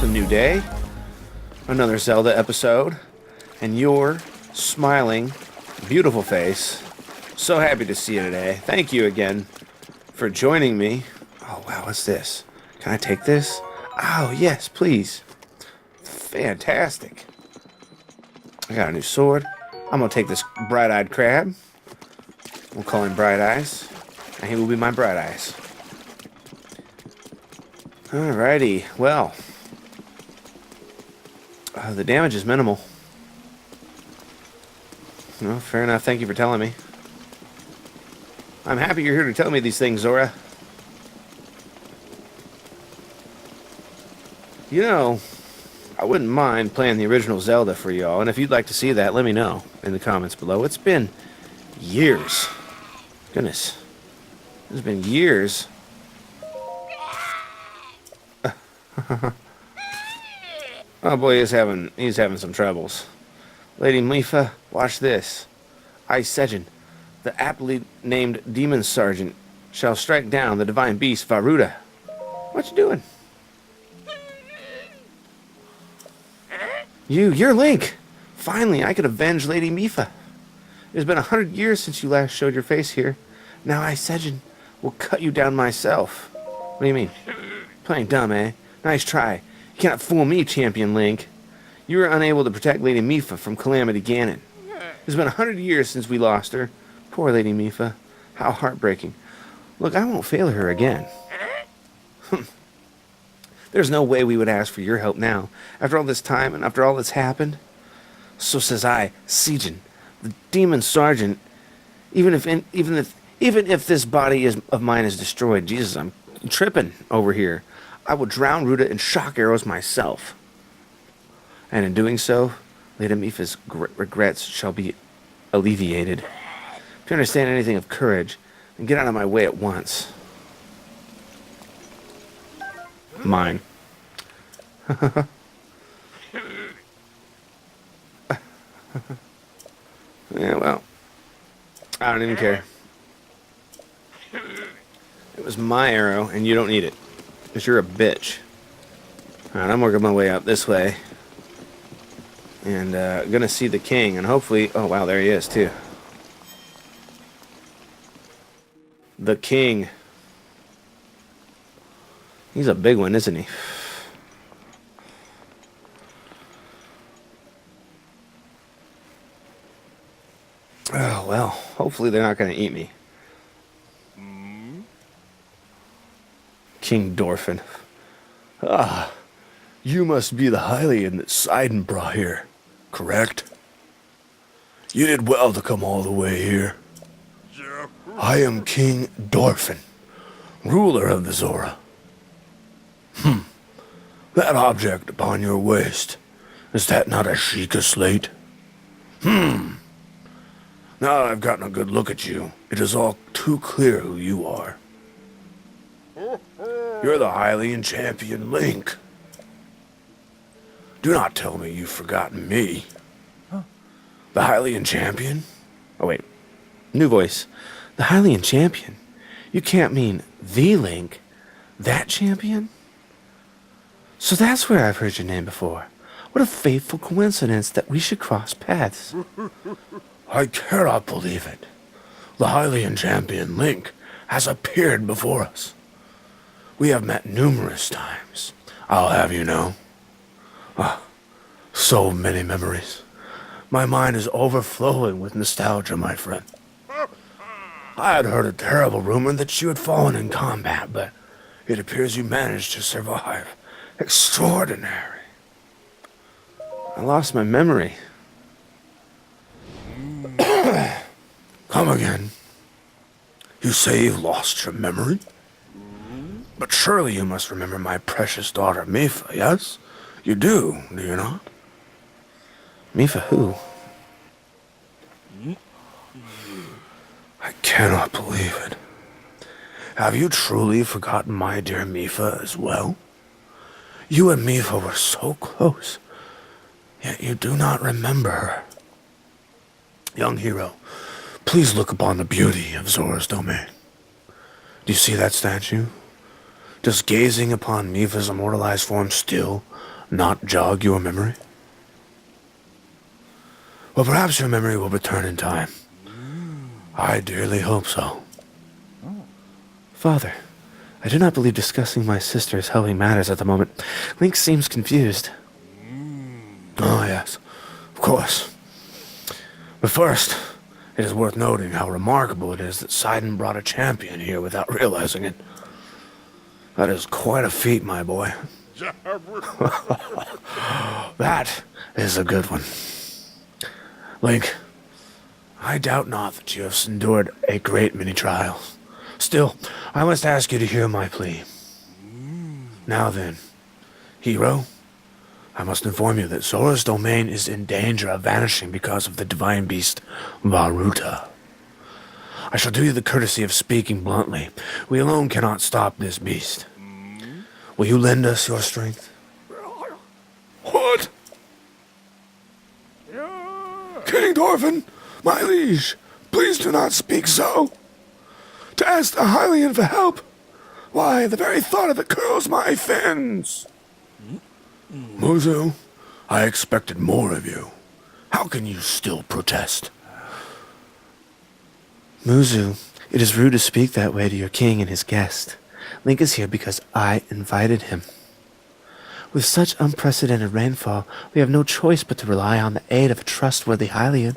a new day, another Zelda episode, and your smiling, beautiful face. So happy to see you today. Thank you again for joining me. Oh, wow, what's this? Can I take this? Oh, yes, please. Fantastic. I got a new sword. I'm going to take this bright-eyed crab. We'll call him Bright Eyes, and he will be my Bright Eyes. Alrighty, well, the damage is minimal. Well, fair enough. Thank you for telling me. I'm happy you're here to tell me these things, Zora. You know, I wouldn't mind playing the original Zelda for y'all, and if you'd like to see that, let me know in the comments below. It's been years. Goodness. It's been years. Oh boy, he's having some troubles. Lady Mipha, watch this. I, Sejin, the aptly named Demon Sergeant, shall strike down the divine beast Varuda. What you doing? You're Link. Finally, I could avenge Lady Mipha. It has been 100 years since you last showed your face here. Now I, Sejin, will cut you down myself. What do you mean? Playing dumb, eh? Nice try. You cannot fool me, Champion Link. You were unable to protect Lady Mipha from Calamity Ganon. It's been 100 years since we lost her. Poor Lady Mipha. How heartbreaking. Look, I won't fail her again. There's no way we would ask for your help now, after all this time and after all that's happened. So says I, Sejin, the Demon Sergeant. Even if this body of mine is destroyed, Jesus, I'm tripping over here. I will drown Ruda in shock arrows myself. And in doing so, Lady Mipha's regrets shall be alleviated. If you understand anything of courage, then get out of my way at once. Mine. Yeah, well, I don't even care. It was my arrow, and you don't need it. Because you're a bitch. Alright, I'm working my way up this way. And, gonna see the king, and hopefully... Oh, wow, there he is, too. The king. He's a big one, isn't he? Oh, well, hopefully they're not gonna eat me. King Dorephan. Ah, you must be the Hylian that Sidon brought here, correct? You did well to come all the way here. I am King Dorephan, ruler of the Zora. That object upon your waist, is that not a Sheikah slate? Now that I've gotten a good look at you, it is all too clear who you are. You're the Hylian champion, Link. Do not tell me you've forgotten me. The Hylian champion? Oh, wait. New voice. The Hylian champion? You can't mean the Link? That champion? So that's where I've heard your name before. What a fateful coincidence that we should cross paths. I cannot believe it. The Hylian champion, Link, has appeared before us. We have met numerous times, I'll have you know. So many memories. My mind is overflowing with nostalgia, my friend. I had heard a terrible rumor that you had fallen in combat, but it appears you managed to survive. Extraordinary. I lost my memory. Come again. You say you've lost your memory? But surely you must remember my precious daughter, Mipha, yes? You do you not? Mipha who? I cannot believe it. Have you truly forgotten my dear Mipha as well? You and Mipha were so close, yet you do not remember her. Young hero, please look upon the beauty of Zora's domain. Do you see that statue? Does gazing upon Mifa's immortalized form still not jog your memory? Well, perhaps your memory will return in time. I dearly hope so. Father, I do not believe discussing my sister's helping matters at the moment. Link seems confused. Oh, yes, of course. But first, it is worth noting how remarkable it is that Sidon brought a champion here without realizing it. That is quite a feat, my boy. That is a good one. Link, I doubt not that you have endured a great many trials. Still, I must ask you to hear my plea. Now then, hero, I must inform you that Zora's domain is in danger of vanishing because of the divine beast, Varuta. I shall do you the courtesy of speaking bluntly. We alone cannot stop this beast. Will you lend us your strength? What? King Dorephan, my liege, please do not speak so. To ask the Hylian for help, why, the very thought of it curls my fins. Muzu, I expected more of you. How can you still protest? Muzu, it is rude to speak that way to your king and his guest. Link is here because I invited him. With such unprecedented rainfall, we have no choice but to rely on the aid of a trustworthy Hylian.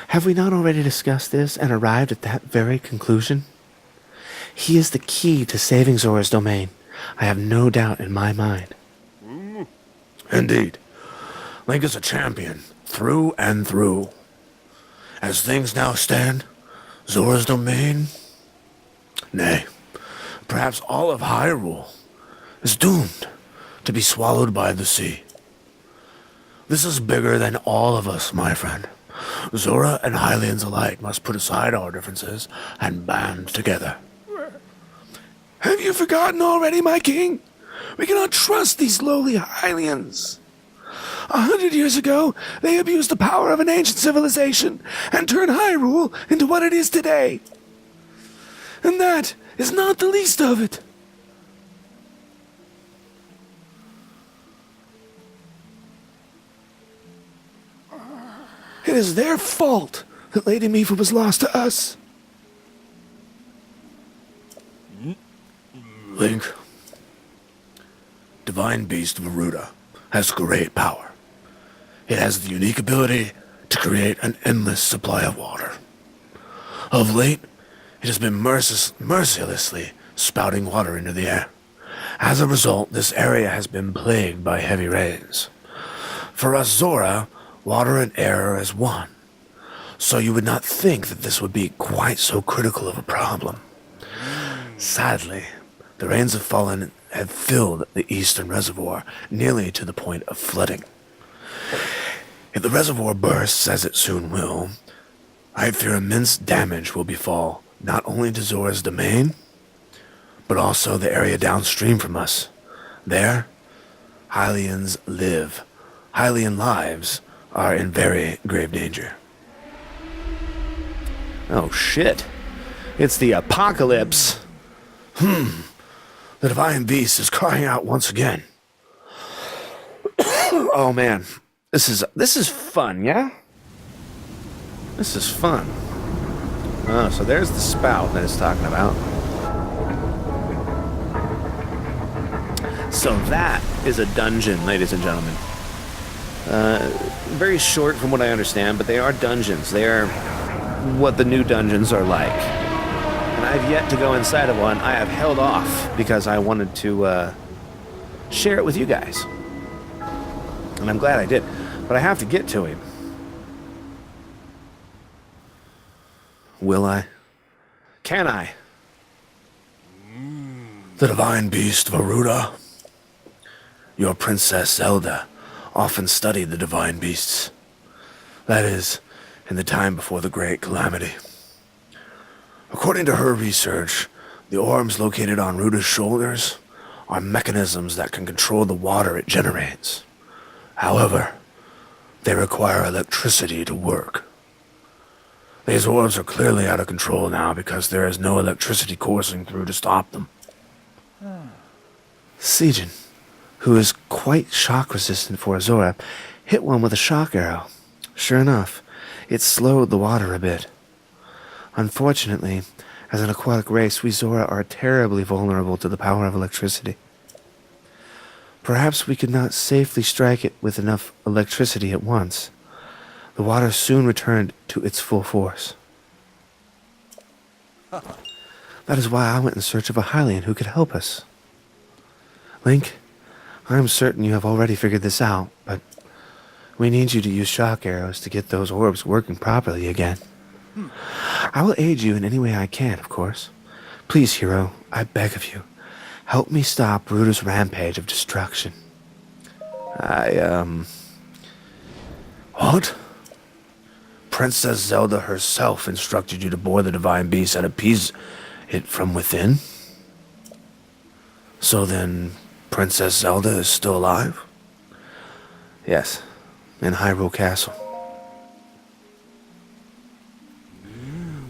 Have we not already discussed this and arrived at that very conclusion? He is the key to saving Zora's domain. I have no doubt in my mind. Indeed. Link is a champion, through and through. As things now stand, Zora's domain, nay, perhaps all of Hyrule, is doomed to be swallowed by the sea. This is bigger than all of us, my friend. Zora and Hylians alike must put aside our differences and band together. Have you forgotten already, my king? We cannot trust these lowly Hylians. 100 years ago, they abused the power of an ancient civilization and turned Hyrule into what it is today. And that is not the least of it. It is their fault that Lady Mifa was lost to us. Link, Divine Beast Varuta has great power. It has the unique ability to create an endless supply of water. Of late, it has been mercilessly spouting water into the air. As a result, this area has been plagued by heavy rains. For us Zora, water and air are as one, so you would not think that this would be quite so critical of a problem. Sadly, the rains have filled the eastern reservoir nearly to the point of flooding. If the reservoir bursts, as it soon will, I fear immense damage will befall not only to Zora's domain, but also the area downstream from us. There, Hylians live. Hylian lives are in very grave danger. Oh shit. It's the apocalypse. The Divine Beast is crying out once again. Oh man. This is fun, yeah? This is fun. Oh, so there's the spout that it's talking about. So that is a dungeon, ladies and gentlemen. Very short from what I understand, but they are dungeons. They are what the new dungeons are like. And I've yet to go inside of one. I have held off because I wanted to share it with you guys. And I'm glad I did. But I have to get to him. Will I? Can I? The Divine Beast Varuta. Your Princess Zelda often studied the Divine Beasts. That is, in the time before the Great Calamity. According to her research, the orbs located on Ruta's shoulders are mechanisms that can control the water it generates. However, they require electricity to work. These orbs are clearly out of control now because there is no electricity coursing through to stop them. Sijin, who is quite shock resistant for a Zora, hit one with a shock arrow. Sure enough, it slowed the water a bit. Unfortunately, as an aquatic race, we Zora are terribly vulnerable to the power of electricity. Perhaps we could not safely strike it with enough electricity at once. The water soon returned to its full force. That is why I went in search of a Hylian who could help us. Link, I am certain you have already figured this out, but we need you to use shock arrows to get those orbs working properly again. I will aid you in any way I can, of course. Please, hero, I beg of you, help me stop Ruda's rampage of destruction. What? Princess Zelda herself instructed you to board the divine beast and appease it from within? So then, Princess Zelda is still alive? Yes, in Hyrule Castle.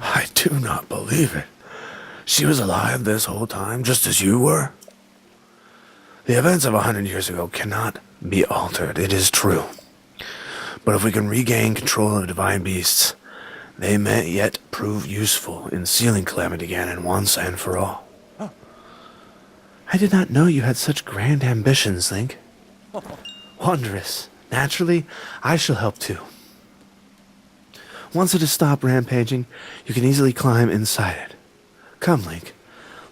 I do not believe it. She was alive this whole time, just as you were? The events of 100 years ago cannot be altered, it is true. But if we can regain control of divine beasts, they may yet prove useful in sealing Calamity Ganon once and for all. I did not know you had such grand ambitions, Link. Wondrous. Naturally, I shall help too. Once it has stopped rampaging, you can easily climb inside it. Come, Link.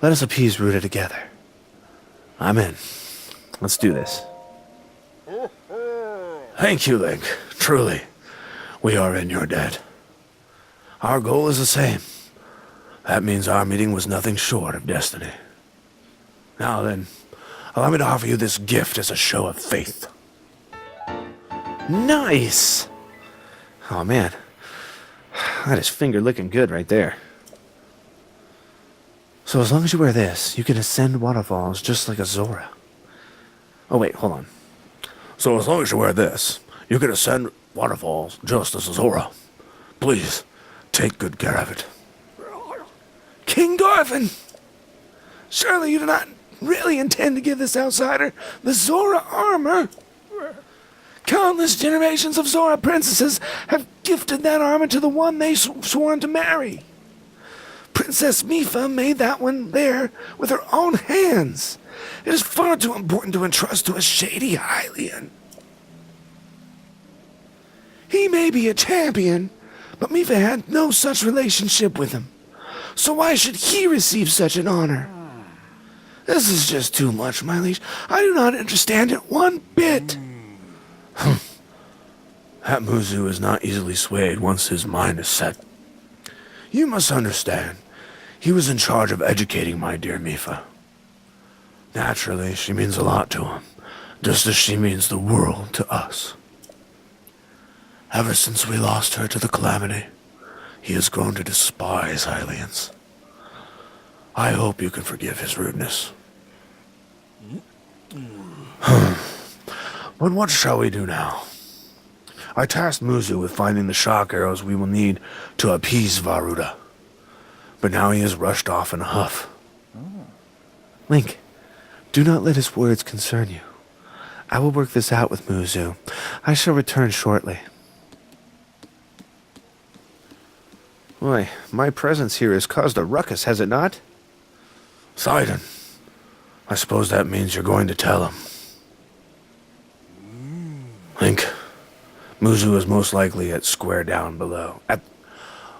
Let us appease Ruda together. I'm in. Let's do this. Thank you, Link. Truly, we are in your debt. Our goal is the same. That means our meeting was nothing short of destiny. Now then, allow me to offer you this gift as a show of faith. Nice! Oh, man. That is finger looking good right there. So as long as you wear this, you can ascend waterfalls just like a Zora. Oh, wait, hold on. So as long as you wear this, you can ascend waterfalls just as a Zora. Please, take good care of it. King Dorephan! Surely you do not really intend to give this outsider the Zora armor? Countless generations of Zora princesses have gifted that armor to the one they sworn to marry. Princess Mipha made that one there with her own hands. It is far too important to entrust to a shady Hylian. He may be a champion, but Mipha had no such relationship with him. So why should he receive such an honor? This is just too much, my liege. I do not understand it one bit. That Muzu is not easily swayed once his mind is set. You must understand, he was in charge of educating my dear Mipha. Naturally, she means a lot to him, just as she means the world to us. Ever since we lost her to the Calamity, he has grown to despise Hylians. I hope you can forgive his rudeness. But what shall we do now? I tasked Muzu with finding the shock arrows we will need to appease Varuda. But now he has rushed off in a huff. Link, do not let his words concern you. I will work this out with Muzu. I shall return shortly. Boy, my presence here has caused a ruckus, has it not? Sidon, I suppose that means you're going to tell him. Link, Muzu is most likely at square down below.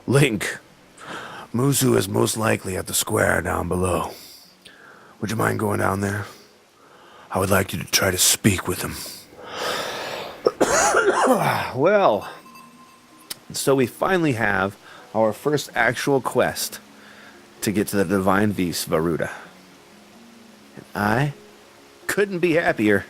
Link, Muzu is most likely at the square down below. Would you mind going down there? I would like you to try to speak with him. Well, so we finally have our first actual quest to get to the divine beast, Varuda. And I couldn't be happier.